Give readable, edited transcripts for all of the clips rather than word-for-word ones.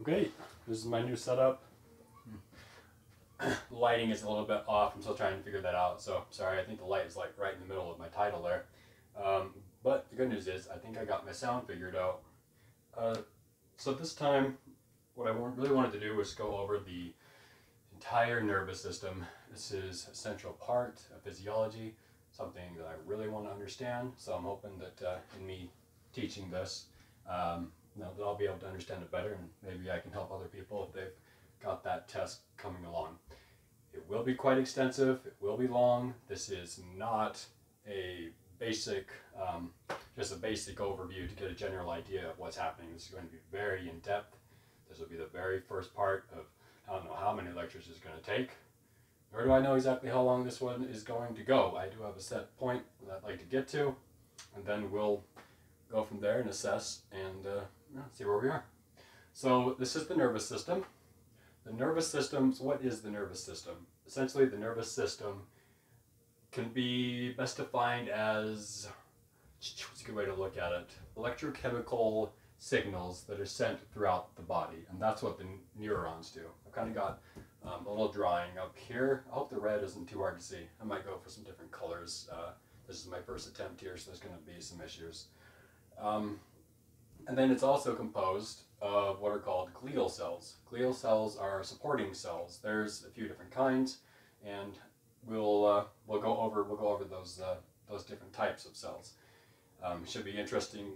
Okay, this is my new setup. The lighting is a little bit off. I'm still trying to figure that out. So sorry, I think the light is like right in the middle of my title there. But the good news is I think I got my sound figured out. So this time, what I really wanted to do was go over the entire nervous system. This is a central part of physiology, something that I really want to understand. So I'm hoping that in me teaching this, that I'll be able to understand it better, and maybe I can help other people if they've got that test coming along. It will be quite extensive, it will be long. This is not a basic, just a basic overview to get a general idea of what's happening. This is going to be very in-depth. This will be the very first part of, I don't know how many lectures it's going to take, nor do I know exactly how long this one is going to go. I do have a set point that I'd like to get to, and then we'll go from there and assess and see where we are. So this is the nervous system. The nervous system, so what is the nervous system? Essentially, the nervous system can be best defined as, what's a good way to look at it? Electrochemical signals that are sent throughout the body, and that's what the neurons do. I've kind of got a little drawing up here. I hope the red isn't too hard to see. I might go for some different colors. This is my first attempt here, so there's going to be some issues. And then it's also composed of what are called glial cells. Glial cells are supporting cells. There's a few different kinds, and we'll go over those different types of cells. Should be interesting.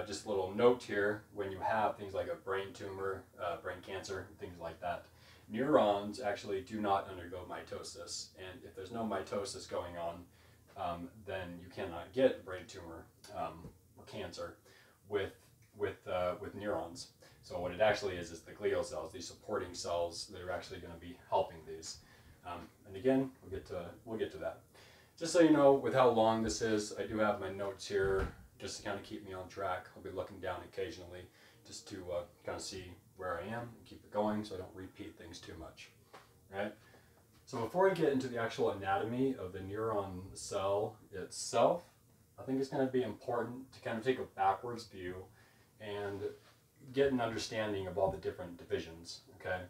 Just a little note here: when you have things like a brain tumor, brain cancer, things like that, neurons actually do not undergo mitosis, and if there's no mitosis going on, then you cannot get a brain tumor or cancer with neurons. So what it actually is the glial cells, these supporting cells that are actually going to be helping these. And again, we'll get to that. Just so you know, with how long this is, I do have my notes here just to kind of keep me on track. I'll be looking down occasionally just to kind of see where I am and keep it going so I don't repeat things too much. Right? So before I get into the actual anatomy of the neuron cell itself, I think it's going to be important to kind of take a backwards view and get an understanding of all the different divisions, okay?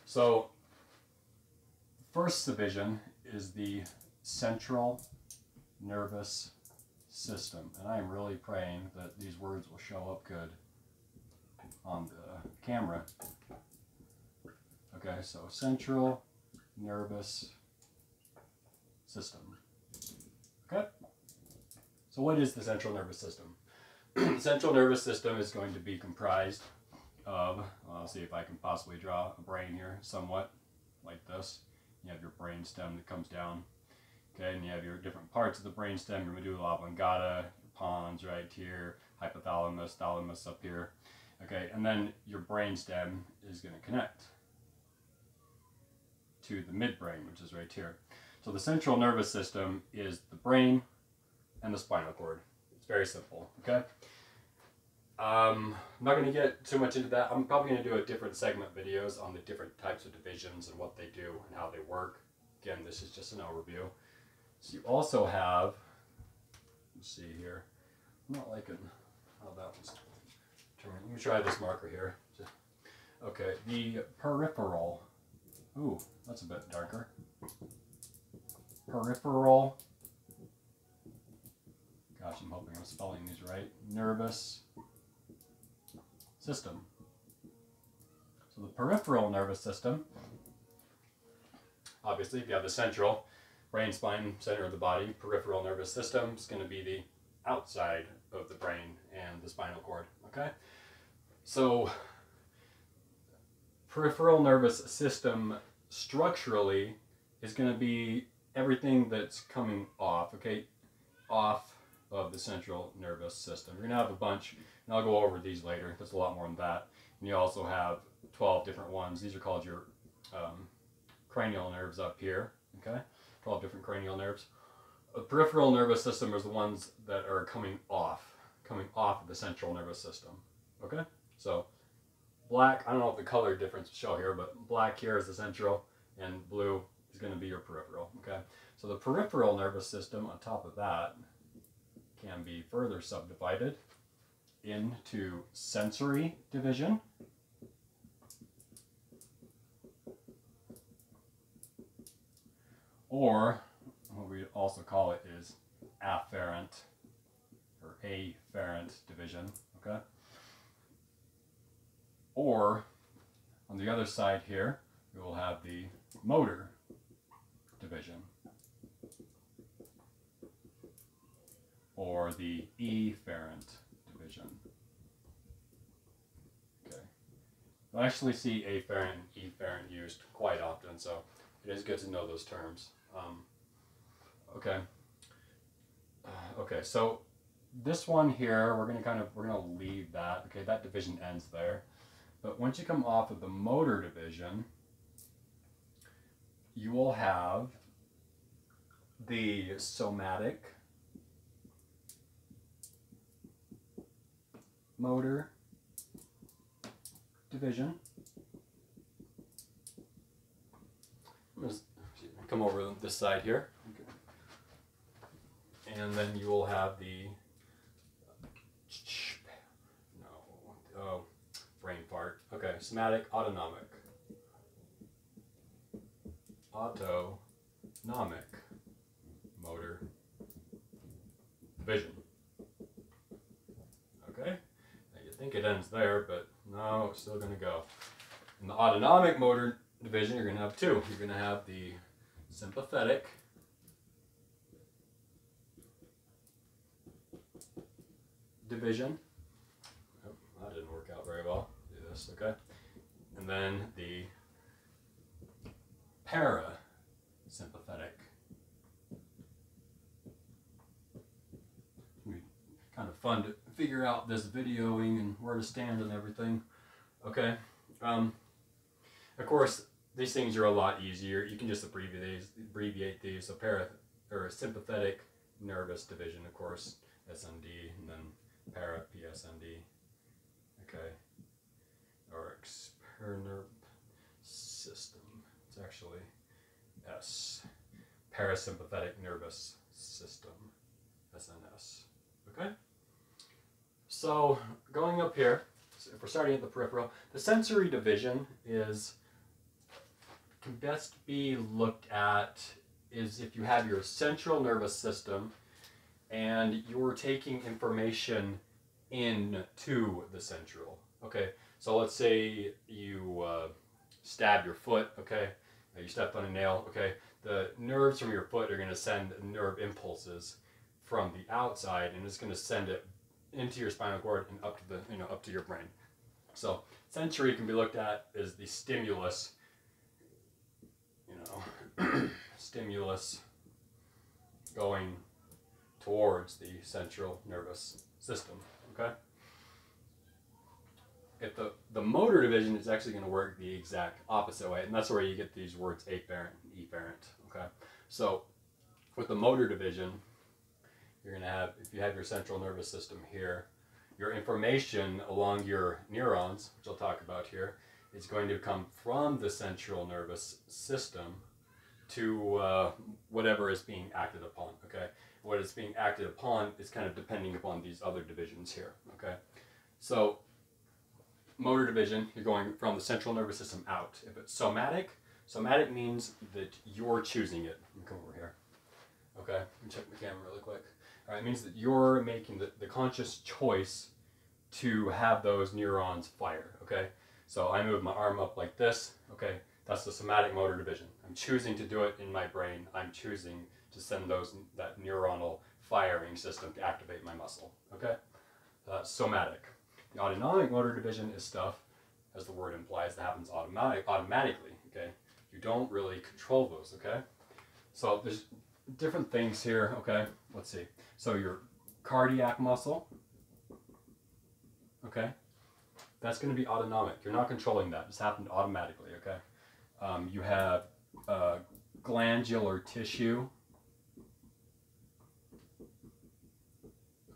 So, first division is the central nervous system, and I am really praying that these words will show up good on the camera. Okay, so central nervous system. Okay? So what is the central nervous system? The central nervous system is going to be comprised of, I'll see if I can possibly draw a brain here somewhat like this. You have your brain stem that comes down, okay, and you have your different parts of the brain stem, your medulla oblongata, your pons right here, hypothalamus, thalamus up here, okay, and then your brain stem is going to connect to the midbrain, which is right here. So the central nervous system is the brain and the spinal cord. It's very simple, okay? I'm not going to get too much into that. I'm probably going to do a different segment videos on the different types of divisions and what they do and how they work. Again, this is just an overview. So you also have, let's see here, I'm not liking how that one's turning. Let me try this marker here. Okay, the peripheral, ooh, that's a bit darker. Peripheral, gosh, I'm hoping I'm spelling these right, nervous system. So the peripheral nervous system, obviously if you have the central, brain, spine, center of the body, peripheral nervous system is going to be the outside of the brain and the spinal cord, okay? So peripheral nervous system structurally is going to be everything that's coming off, okay? Off of the central nervous system. You're going to have a bunch, and I'll go over these later. There's a lot more than that. And you also have 12 different ones. These are called your cranial nerves up here, okay? 12 different cranial nerves. The peripheral nervous system is the ones that are coming off of the central nervous system, okay? So black, I don't know if the color difference will show here, but black here is the central, and blue is going to be your peripheral, okay? So the peripheral nervous system on top of that can be further subdivided into sensory division Or what we also call it is afferent or afferent division, okay? Or on the other side here, we will have the motor division, or the efferent division. Okay. You'll actually see afferent and efferent used quite often, so it is good to know those terms. Okay. Okay, so this one here, we're gonna leave that. Okay, that division ends there. But once you come off of the motor division, you will have the somatic motor division. Come over this side here. Okay. And then you will have the brain fart. Okay, somatic autonomic. Autonomic motor division. Okay, now you think it ends there, but no, it's still going to go. In the autonomic motor division, you're going to have two. You're going to have the sympathetic division. Oh, that didn't work out very well. Do this, okay? And then the parasympathetic. Kind of fun to figure out this videoing and where to stand and everything. Okay. Of course, these things are a lot easier. You can just abbreviate these. So sympathetic nervous division, of course, SND, and then para PSND. Okay. Or nerve system. It's actually S. Parasympathetic nervous system. SNS. Okay. So going up here, so if we're starting at the peripheral, the sensory division can best be looked at is if you have your central nervous system and you're taking information into the central. Okay, so let's say you stab your foot. Okay, you stepped on a nail. Okay, the nerves from your foot are going to send nerve impulses from the outside, and it's going to send it into your spinal cord and up to the up to your brain. So sensory can be looked at as the stimulus. Stimulus going towards the central nervous system. Okay. If the motor division is actually going to work the exact opposite way, and that's where you get these words afferent and efferent. Okay. So with the motor division, you're going to have, if you have your central nervous system here, your information along your neurons, which I'll talk about here, is going to come from the central nervous system to whatever is being acted upon. Okay, what is being acted upon is kind of depending upon these other divisions here. Okay, so motor division, you're going from the central nervous system out. If it's somatic, somatic means that you're choosing it. Let me come over here. Okay, let me check the camera really quick. All right, it means that you're making the conscious choice to have those neurons fire. Okay, so I move my arm up like this. Okay, that's the somatic motor division. I'm choosing to do it in my brain. I'm choosing to send that neuronal firing system to activate my muscle. Okay, that's somatic. The autonomic motor division is stuff, as the word implies, that happens automatically. Okay, you don't really control those. Okay, so there's different things here. Okay, let's see. So your cardiac muscle. Okay, that's going to be autonomic. You're not controlling that. It's happened automatically. Okay. You have glandular tissue.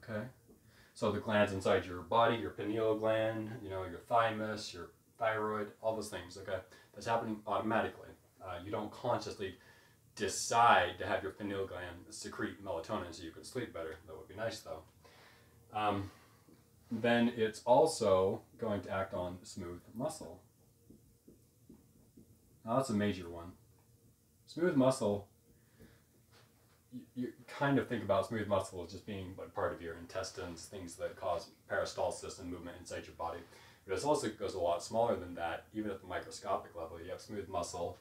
Okay. So the glands inside your body, your pineal gland, your thymus, your thyroid, all those things. Okay. That's happening automatically. You don't consciously decide to have your pineal gland secrete melatonin so you can sleep better. That would be nice though. Then it's also going to act on smooth muscle. Now that's a major one. Smooth muscle you kind of think about smooth muscle as just being like part of your intestines, things that cause peristalsis and movement inside your body. But it also goes a lot smaller than that. Even at the microscopic level, you have smooth muscle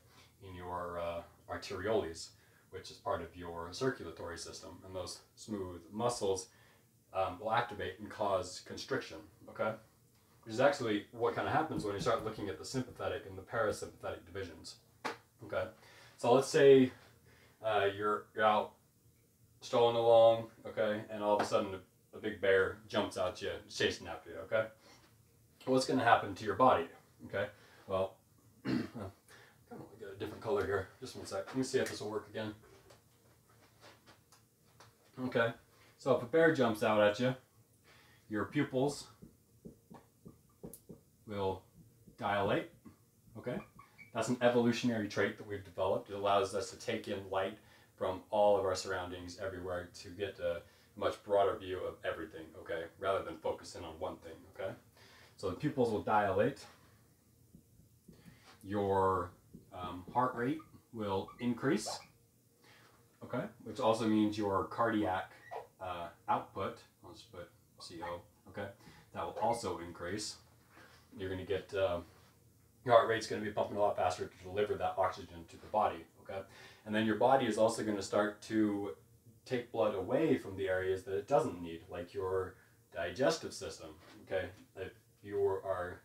in your arterioles, which is part of your circulatory system. And those smooth muscles will activate and cause constriction, okay? Which is actually what kind of happens when you start looking at the sympathetic and the parasympathetic divisions, okay? So let's say you're out strolling along, okay, and all of a sudden a big bear jumps at you, chasing after you, okay? What's going to happen to your body, okay? Well, I kind of want to get a different color here. Just one sec. Let me see if this will work again. Okay, so if a bear jumps out at you, your pupils will dilate, okay? That's an evolutionary trait that we've developed. It allows us to take in light from all of our surroundings everywhere to get a much broader view of everything, okay? Rather than focusing on one thing, okay? So the pupils will dilate. Your heart rate will increase, okay? Which also means your cardiac output, I'll just put CO, okay? That will also increase. You're going to get, your heart rate's going to be pumping a lot faster to deliver that oxygen to the body, okay? And then your body is also going to start to take blood away from the areas that it doesn't need, like your digestive system, okay? If you are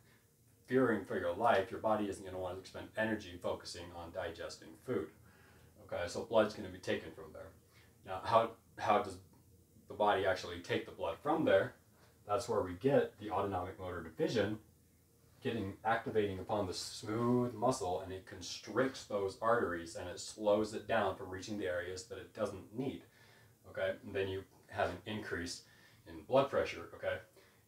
fearing for your life, your body isn't going to want to expend energy focusing on digesting food, okay? So blood's going to be taken from there. Now, how does the body actually take the blood from there? That's where we get the autonomic motor division activating upon the smooth muscle, and it constricts those arteries and it slows it down from reaching the areas that it doesn't need, okay? And then you have an increase in blood pressure, okay?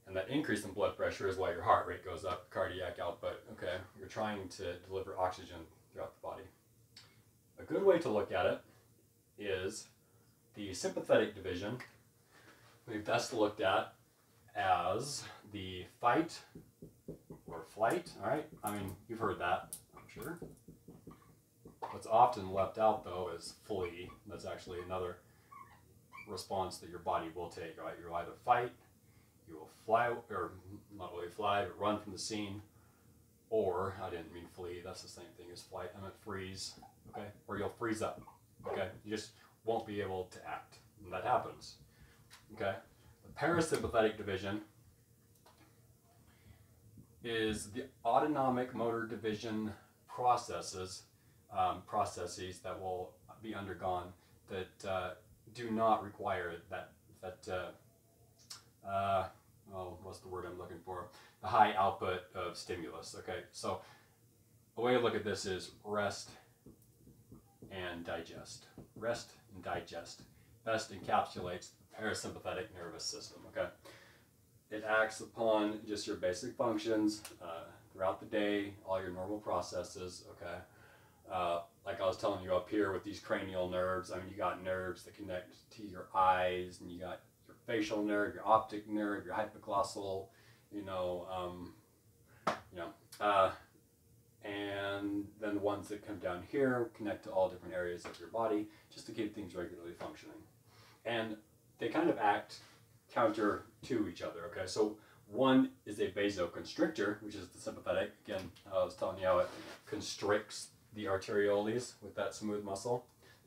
And that increase in blood pressure is why your heart rate goes up, cardiac output, okay? You're trying to deliver oxygen throughout the body. A good way to look at it is the sympathetic division. We best looked at as the fight or flight, all right? I mean, you've heard that, I'm sure. What's often left out, though, is flee. That's actually another response that your body will take, right? You'll either fight, you will fly, or not really fly, but run from the scene, or, I didn't mean flee, that's the same thing as flight, I meant freeze, okay? Or you'll freeze up, okay? You just won't be able to act, and that happens, okay? The parasympathetic division is the autonomic motor division processes that will be undergone that do not require what's the word I'm looking for? The high output of stimulus. Okay, so a way to look at this is rest and digest. Rest and digest best encapsulates the parasympathetic nervous system. Okay. It acts upon just your basic functions throughout the day, all your normal processes, okay? Like I was telling you up here with these cranial nerves, I mean, you got nerves that connect to your eyes, and you got your facial nerve, your optic nerve, your hypoglossal, and then the ones that come down here connect to all different areas of your body just to keep things regularly functioning. And they kind of act counter to each other, okay? So one is a vasoconstrictor, which is the sympathetic. Again, I was telling you how it constricts the arterioles with that smooth muscle.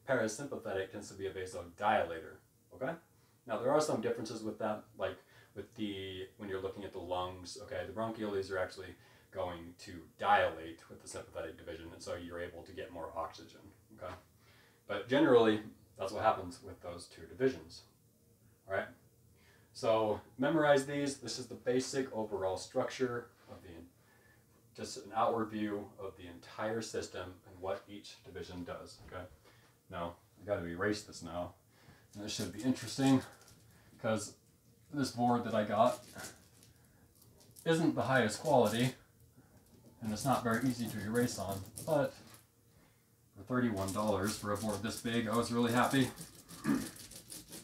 Parasympathetic tends to be a vasodilator, okay? Now there are some differences with that, like when you're looking at the lungs, okay? The bronchioles are actually going to dilate with the sympathetic division, and so you're able to get more oxygen, okay? But generally, that's what happens with those two divisions, all right? So memorize these. This is the basic overall structure of just an outward view of the entire system and what each division does, okay? Now, I got to erase this now. And this should be interesting because this board that I got isn't the highest quality and it's not very easy to erase on, but for $31 for a board this big, I was really happy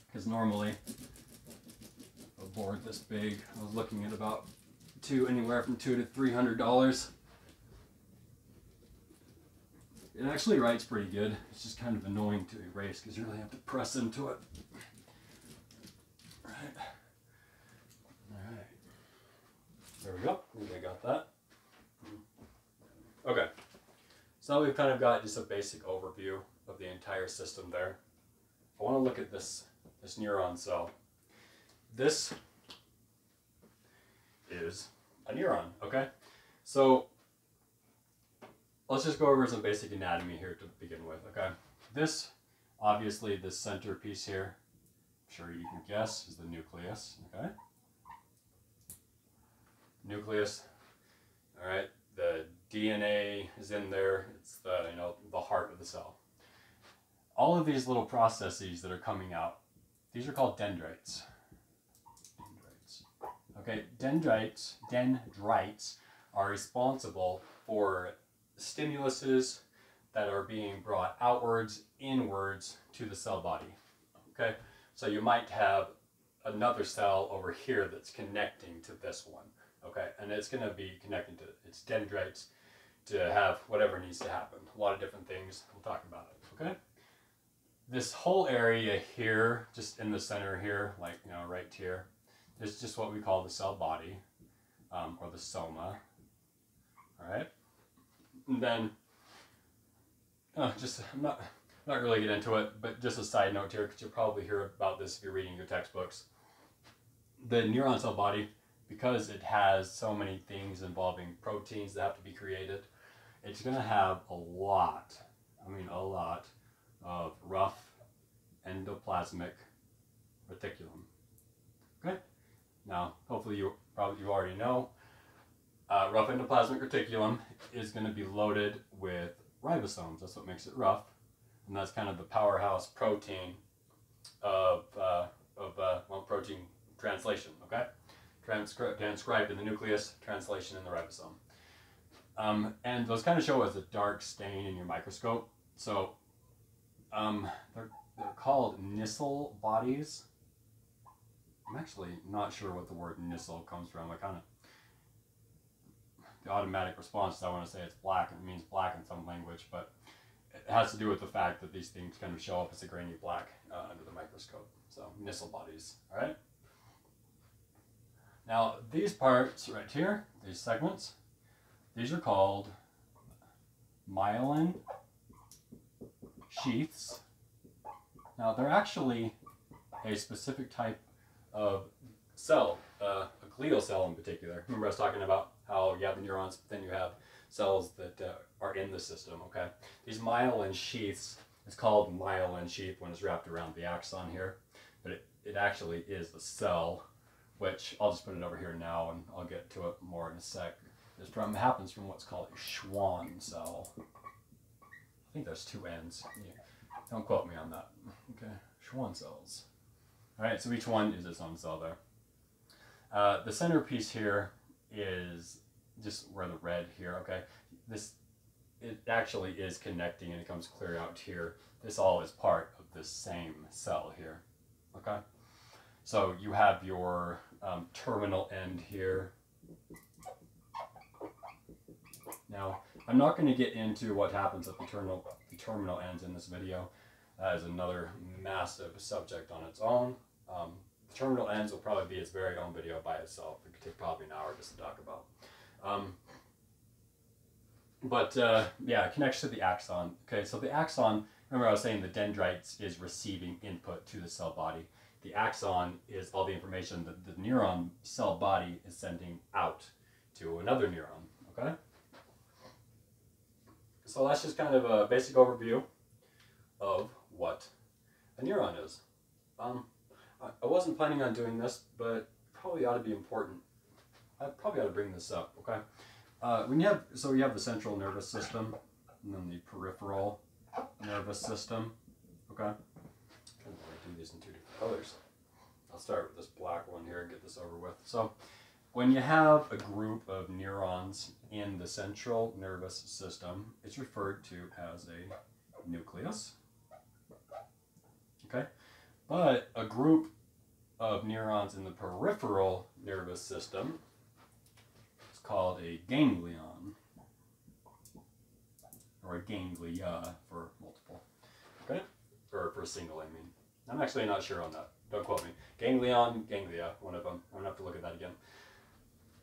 because normally board this big, I was looking at about anywhere from $200 to $300. It actually writes pretty good. It's just kind of annoying to erase because you really have to press into it. Right. Alright. There we go. I think I got that. Okay. So now we've kind of got just a basic overview of the entire system there. I want to look at this neuron cell. This is a neuron, okay? So let's just go over some basic anatomy here to begin with, okay? This, obviously, this center piece here, I'm sure you can guess, is the nucleus, okay? Nucleus, all right? The DNA is in there. It's the, the heart of the cell. All of these little processes that are coming out, these are called dendrites. Okay, dendrites are responsible for stimuluses that are being brought outwards, inwards to the cell body. Okay, so you might have another cell over here that's connecting to this one. Okay, and it's going to be connecting to its dendrites to have whatever needs to happen. A lot of different things. We'll talk about it. Okay, this whole area here, just in the center here, like right here, is just what we call the cell body, or the soma. All right, and then I'm not really get into it, but just a side note here, because you'll probably hear about this if you're reading your textbooks. The neuron cell body, because it has so many things involving proteins that have to be created, it's going to have a lot of rough endoplasmic reticulum. Okay. Now, hopefully you already know, rough endoplasmic reticulum is going to be loaded with ribosomes. That's what makes it rough, and that's kind of the powerhouse protein of protein translation. Okay, transcribed in the nucleus, translation in the ribosome, and those kind of show as a dark stain in your microscope. So they're called Nissl bodies. I'm actually not sure what the word Nissl comes from. The automatic response is I want to say it's black, and it means black in some language, but it has to do with the fact that these things kind of show up as a grainy black under the microscope. So Nissl bodies, all right? Now these parts right here, these segments, these are called myelin sheaths. Now they're actually a specific type of cell, a glial cell in particular. Remember I was talking about how you have the neurons, but then you have cells that are in the system, okay? These myelin sheaths, it's called myelin sheath when it's wrapped around the axon here, but it actually is the cell, which I'll just put it over here now and I'll get to it more in a sec. This happens from what's called a Schwann cell. I think there's two ends. Yeah. Don't quote me on that. Okay, Schwann cells. All right, so each one is its own cell there. The centerpiece here is just where the red here, okay? It actually is connecting and it comes clear out here. This all is part of this same cell here, okay? So you have your terminal end here. Now, I'm not going to get into what happens at the terminal ends in this video. That is another massive subject on its own. The terminal ends will probably be its very own video by itself. It could take probably an hour just to talk about. Yeah, it connects to the axon. Okay, so the axon, remember I was saying the dendrites is receiving input to the cell body. The axon is all the information that the neuron cell body is sending out to another neuron, okay? So that's just kind of a basic overview of what a neuron is. I wasn't planning on doing this, but probably ought to be important. I probably ought to bring this up, okay? You have the central nervous system, and then the peripheral nervous system, okay? I'm trying to do these in two different colors. I'll start with this black one here and get this over with. So, when you have a group of neurons in the central nervous system, it's referred to as a nucleus, okay? But a group of neurons in the peripheral nervous system is called a ganglion, or a ganglia for multiple. Okay? Or for single, I mean. I'm actually not sure on that. Don't quote me. Ganglion, ganglia, one of them. I'm going to have to look at that again.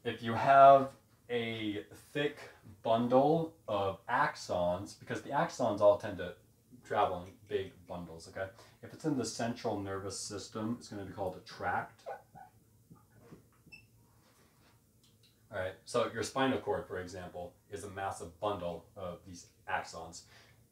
If you have a thick bundle of axons, because the axons all tend to travel in big bundles, okay? If it's in the central nervous system, it's going to be called a tract. All right, so your spinal cord, for example, is a massive bundle of these axons.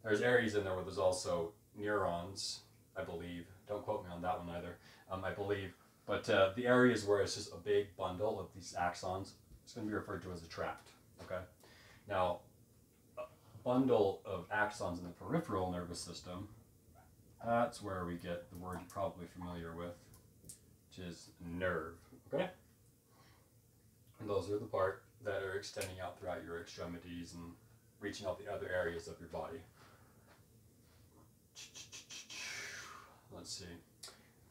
There's areas in there where there's also neurons, I believe. Don't quote me on that one either, I believe. But the areas where it's just a big bundle of these axons, it's going to be referred to as a tract, okay? Now, a bundle of axons in the peripheral nervous system, that's where we get the word you're probably familiar with, which is nerve, okay? And those are the part that are extending out throughout your extremities and reaching out the other areas of your body. Let's see.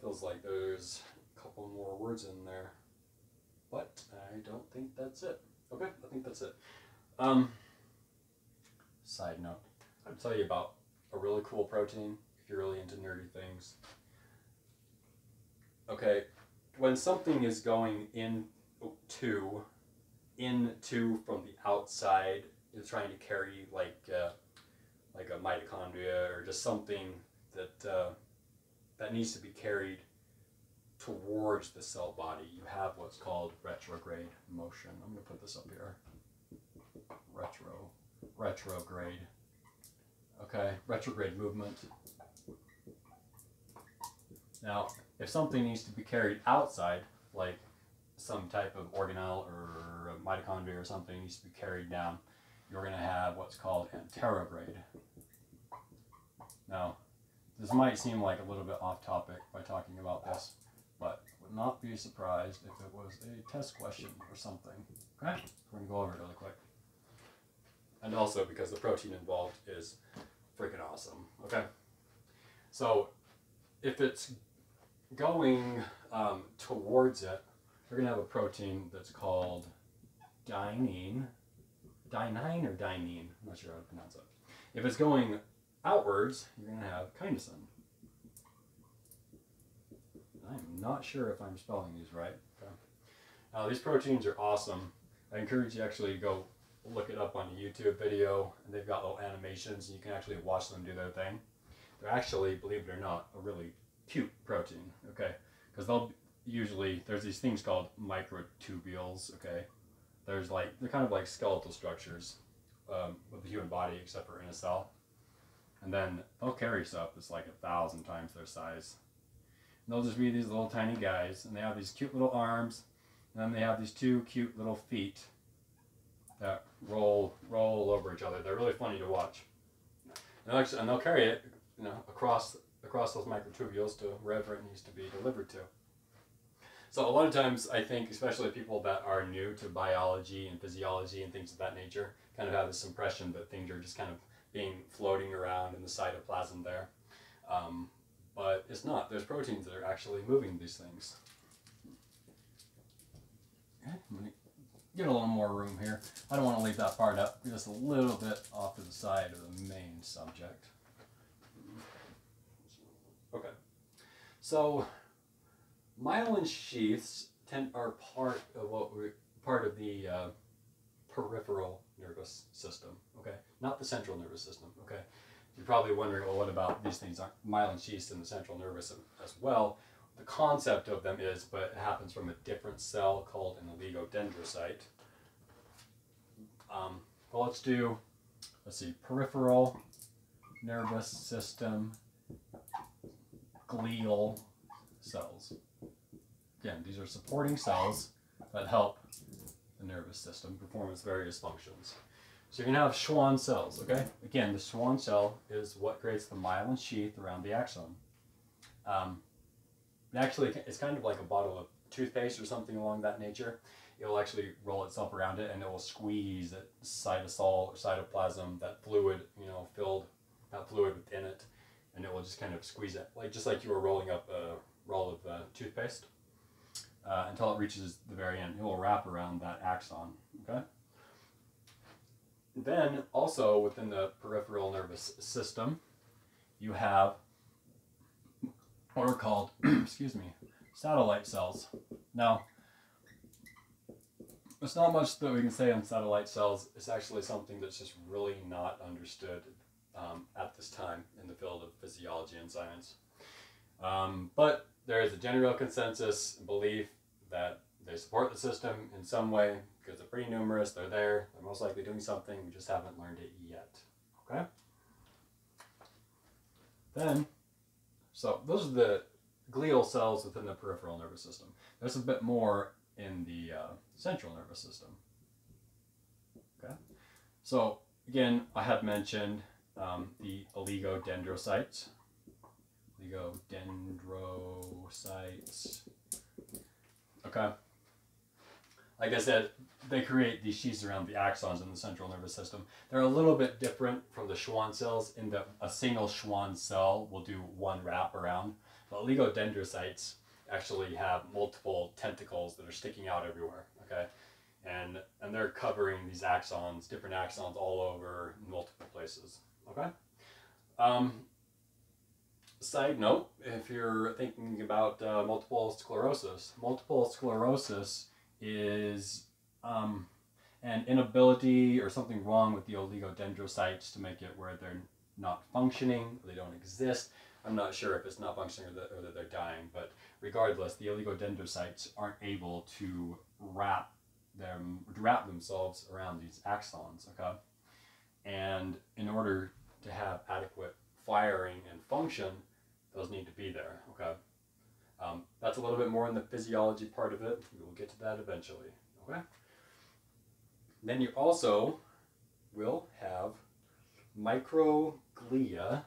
Feels like there's a couple more words in there, but I don't think that's it. Okay, I think that's it. Side note, I'll tell you about a really cool protein if you're really into nerdy things. Okay, when something is going into from the outside, it's trying to carry like a mitochondria or just something that needs to be carried towards the cell body. You have what's called retrograde motion. I'm going to put this up here. Retrograde. Okay, retrograde movement. Now, if something needs to be carried outside, like some type of organelle or a mitochondria or something needs to be carried down, you're going to have what's called anterograde. Now, this might seem like a little bit off topic by talking about this, but would not be surprised if it was a test question or something. Okay? We're going to go over it really quick. And also because the protein involved is freaking awesome. Okay? So, if it's going towards it, we're going to have a protein that's called dynein. Dynine or dynine? I'm not sure how to pronounce it. If it's going outwards, you're going to have kinesin. I'm not sure if I'm spelling these right. Okay. Now, these proteins are awesome. I encourage you to actually go look it up on a YouTube video, and they've got little animations, and you can actually watch them do their thing. They're actually, believe it or not, a really cute protein, okay? Because they'll usually, there's these things called microtubules, okay? They're kind of like skeletal structures with the human body, except for in a cell. And then they'll carry stuff that's like 1,000 times their size. And they'll just be these little tiny guys, and they have these cute little arms, and then they have these two cute little feet that roll over each other. They're really funny to watch. And they'll carry it, across those microtubules to wherever it needs to be delivered to. So a lot of times, I think, especially people that are new to biology and physiology and things of that nature, kind of have this impression that things are just kind of floating around in the cytoplasm there. But it's not. There's proteins that are actually moving these things. Okay, I'm going to get a little more room here. I don't want to leave that part up. Just a little bit off to the side of the main subject. Okay. So, myelin sheaths are part of the peripheral nervous system. Okay, not the central nervous system. Okay, you're probably wondering, well, what about these things? Aren't myelin sheaths in the central nervous as well? The concept of them is, but it happens from a different cell called an oligodendrocyte. Well, let's see, peripheral nervous system glial cells. Again, these are supporting cells that help the nervous system perform its various functions. So you're going to have Schwann cells, okay? Again, the Schwann cell is what creates the myelin sheath around the axon. Actually, it's kind of like a bottle of toothpaste or something along that nature. It'll actually roll itself around it, and it will squeeze that cytosol or cytoplasm, that fluid, filled, that fluid within it, and it will just kind of squeeze it, just like you were rolling up a roll of toothpaste, until it reaches the very end. It will wrap around that axon, okay? then also within the peripheral nervous system, you have what are called, excuse me, satellite cells. Now, there's not much that we can say on satellite cells. It's actually something that's just really not understood at this time in the field of physiology and science. But there is a general consensus and belief that they support the system in some way because they're pretty numerous, they're there, they're most likely doing something, we just haven't learned it yet. Okay? Then, so those are the glial cells within the peripheral nervous system. There's a bit more in the central nervous system. Okay? So, again, I had mentioned the oligodendrocytes. Oligodendrocytes. Okay. Like I said, they create these sheaths around the axons in the central nervous system. They're a little bit different from the Schwann cells in that a single Schwann cell will do one wrap around. But oligodendrocytes actually have multiple tentacles that are sticking out everywhere. Okay, and they're covering these axons, different axons all over multiple places. Okay. Side note, if you're thinking about multiple sclerosis is an inability or something wrong with the oligodendrocytes to make it where they're not functioning, or they don't exist. I'm not sure if it's not functioning or that they're dying, but regardless, the oligodendrocytes aren't able to wrap themselves around these axons, okay? And in order to have adequate firing and function, those need to be there, okay? That's a little bit more in the physiology part of it. We will get to that eventually, okay? Then you also will have microglia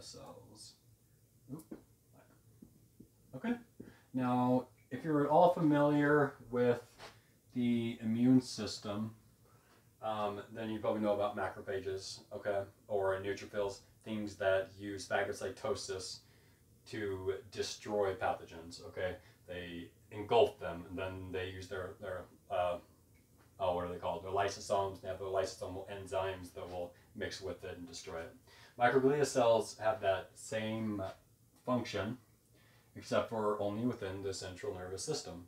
cells. Oop. Okay. Now, if you're at all familiar with the immune system, then you probably know about macrophages, okay, or neutrophils, things that use phagocytosis to destroy pathogens, okay. They engulf them, and then they use their what are they called? Their lysosomes. They have their lysosomal enzymes that will mix with it and destroy it. Microglia cells have that same function, except for only within the central nervous system.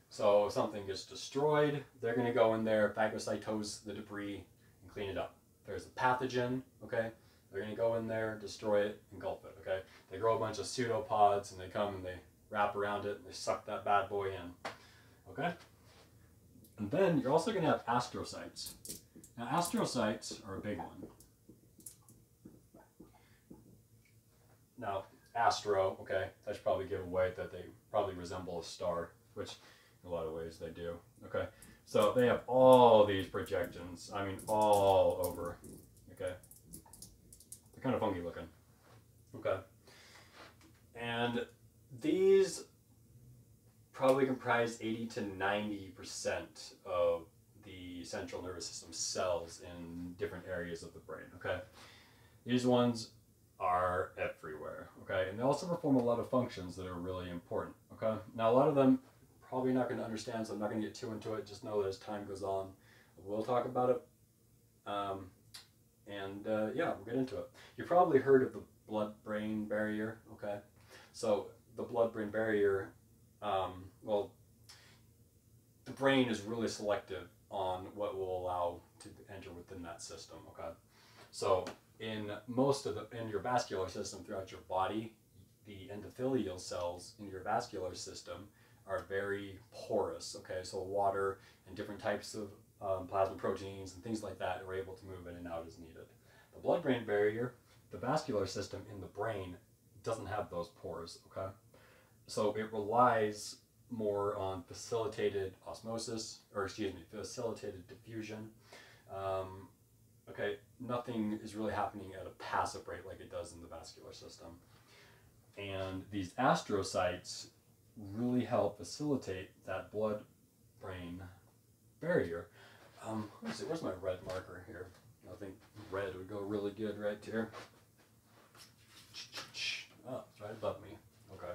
So if something gets destroyed, they're going to go in there, phagocytose the debris, and clean it up. If there's a pathogen, okay, they're going to go in there, destroy it, engulf it, okay. They grow a bunch of pseudopods, and they come and they wrap around it, and they suck that bad boy in, okay. And then you're also going to have astrocytes. Now, astrocytes are a big one. Now, astro, okay, that should probably give away that they probably resemble a star, which in a lot of ways they do, okay. So they have all these projections, I mean all over, okay. They're kind of funky looking, okay. And these probably comprise 80 to 90% of the central nervous system cells in different areas of the brain, okay? These ones are everywhere, okay? And they also perform a lot of functions that are really important, okay? Now, a lot of them probably not going to understand, so I'm not going to get too into it. Just know that as time goes on, we'll talk about it. Yeah, we'll get into it. You've probably heard of the blood-brain barrier, okay? So the blood-brain barrier, well, the brain is really selective on what will allow to enter within that system, okay? So in your vascular system throughout your body, the endothelial cells in your vascular system are very porous, okay? So water and different types of plasma proteins and things like that are able to move in and out as needed. The blood-brain barrier, the vascular system in the brain, doesn't have those pores, okay? So it relies more on facilitated osmosis, facilitated diffusion. Okay, nothing is really happening at a passive rate like it does in the vascular system. And these astrocytes really help facilitate that blood-brain barrier. Let's see, where's my red marker here? I think red would go really good right here. Oh, it's right above me. Okay.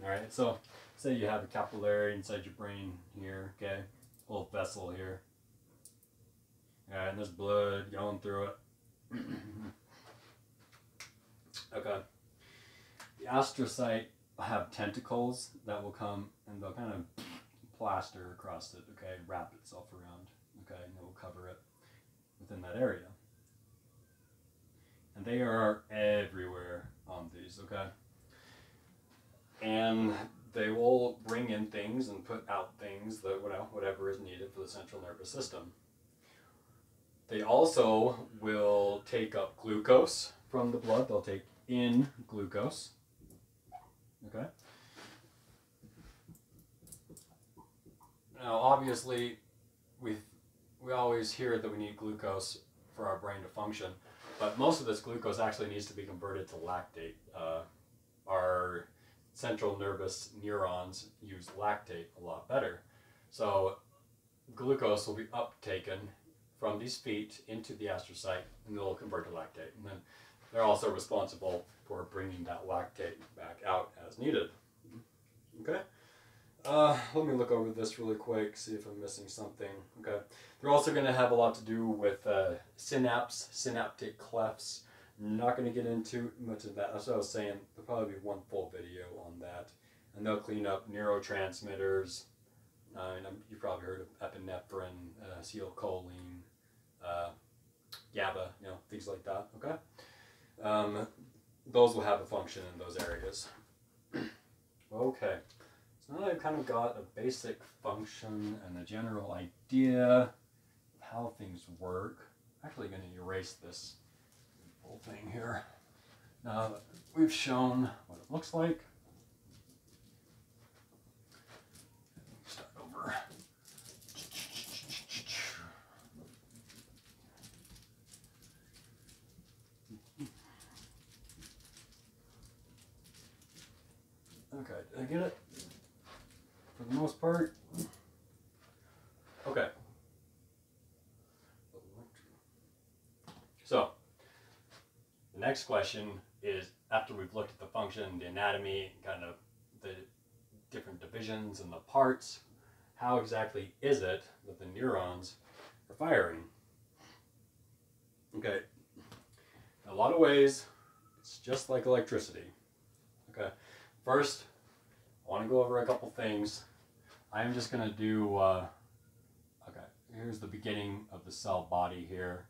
All right, so say you have a capillary inside your brain here, okay? A little vessel here. Alright, and there's blood going through it. Okay. The astrocyte will have tentacles that will come and they'll kind of plaster across it, okay? Wrap itself around, okay? And it will cover it within that area. And they are everywhere on these, okay? And they will bring in things and put out things that, whatever is needed for the central nervous system. They also will take up glucose from the blood. They'll take in glucose, okay? Now, obviously, we always hear that we need glucose for our brain to function, but most of this glucose actually needs to be converted to lactate. Our central nervous neurons use lactate a lot better. So glucose will be uptaken from these feet into the astrocyte, and they'll convert to lactate. And then they're also responsible for bringing that lactate back out as needed. Okay? Let me look over this really quick, see if I'm missing something. Okay. They're also going to have a lot to do with synapse, synaptic clefts. I'm not going to get into much of that. That's what I was saying. There'll probably be one full video on that. And they'll clean up neurotransmitters. You've probably heard of epinephrine, acetylcholine, GABA, things like that. Okay. Those will have a function in those areas. Okay. So now I've kind of got a basic function and a general idea of how things work. I'm actually going to erase this whole thing here. Now that we've shown what it looks like, start over. Okay, did I get it? For the most part. Okay. So, the next question is, after we've looked at the function, the anatomy, kind of the different divisions and the parts, how exactly is it that the neurons are firing? Okay. In a lot of ways, it's just like electricity. Okay. First, I want to go over a couple things. I'm just going to do, okay, here's the beginning of the cell body here.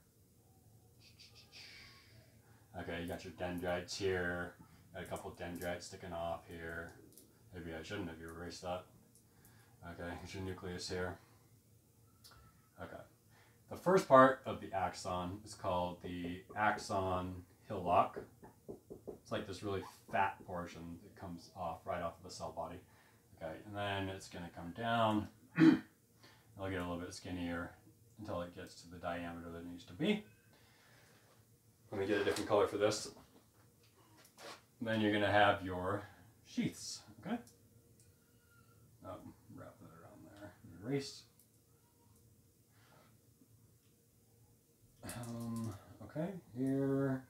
Okay, you got your dendrites here, got a couple dendrites sticking off here. Maybe I shouldn't have erased that. Okay, here's your nucleus here. Okay, the first part of the axon is called the axon hillock. It's like this really fat portion that comes off right off of the cell body. Okay, and then it's going to come down. It'll get a little bit skinnier until it gets to the diameter that it needs to be. Let me get a different color for this. Then you're going to have your sheaths. Okay? Wrap that around there. Erase. Okay, here.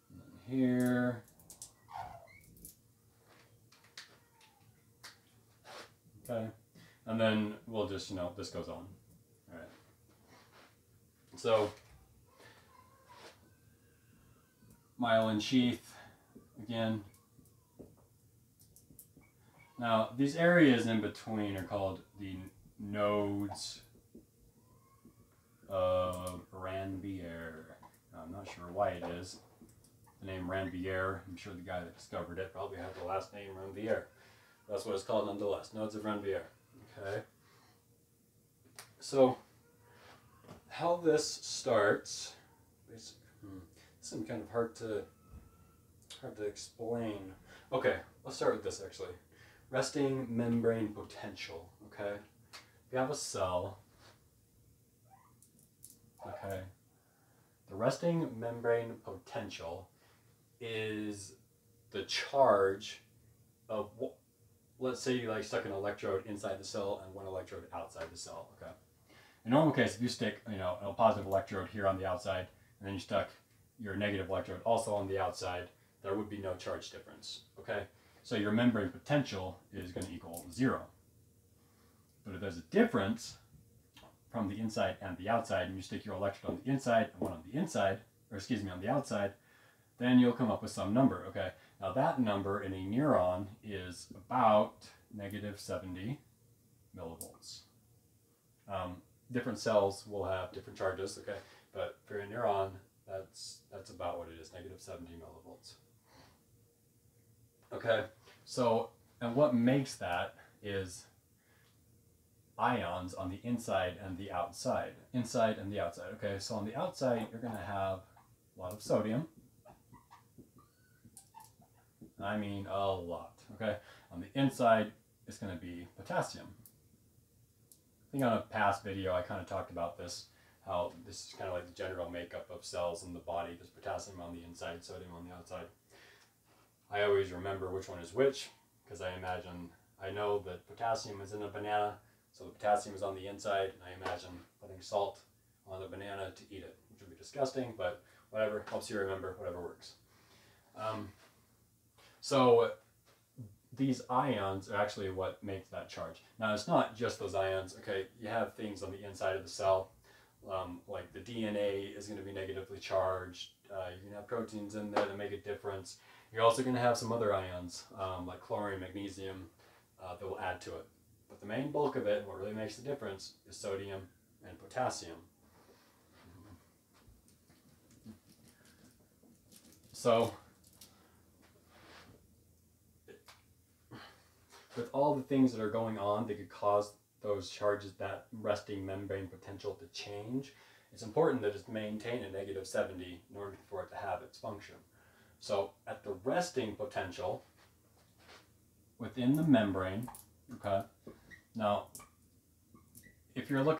And then here. Okay, and then we'll just, this goes on. All right. So, myelin sheath, again. Now, these areas in between are called the nodes of Ranvier. I'm not sure why it is. The name Ranvier, I'm sure the guy that discovered it probably had the last name Ranvier. That's what it's called nonetheless, nodes of Ranvier. Okay. So, how this starts, this is kind of hard to explain. Okay, let's start with this actually. Resting membrane potential, okay? If you have a cell, okay, the resting membrane potential is the charge of what, let's say you stuck an electrode inside the cell and one electrode outside the cell, okay? In normal case, if you stick, a positive electrode here on the outside, and then you stuck your negative electrode also on the outside, there would be no charge difference, okay? So your membrane potential is going to equal 0. But if there's a difference from the inside and the outside, and you stick your electrode on the inside and one on the inside, or excuse me, on the outside, then you'll come up with some number, okay? Now that number in a neuron is about -70 millivolts. Different cells will have different charges, okay? But for a neuron, that's about what it is, -70 millivolts. Okay, so, and what makes that is ions on the inside and the outside. Inside and the outside, okay? So on the outside, you're gonna have a lot of sodium. I mean a lot, okay? On the inside, it's gonna be potassium. I think on a past video, I kind of talked about this, how this is kind of like the general makeup of cells in the body. There's potassium on the inside, sodium on the outside. I always remember which one is which, because I know that potassium is in a banana, so the potassium is on the inside, and I imagine putting salt on the banana to eat it, which would be disgusting, but whatever, helps you remember, whatever works. So these ions are actually what makes that charge. Now it's not just those ions, okay, you have things on the inside of the cell, like the DNA is going to be negatively charged, you're going to have proteins in there that make a difference. You're also going to have some other ions, like chlorine, magnesium, that will add to it. But the main bulk of it, what really makes the difference, is sodium and potassium. So, with all the things that are going on that could cause those charges, that resting membrane potential to change, it's important that it's maintained at -70 in order for it to have its function. So at the resting potential within the membrane, okay, now if you're looking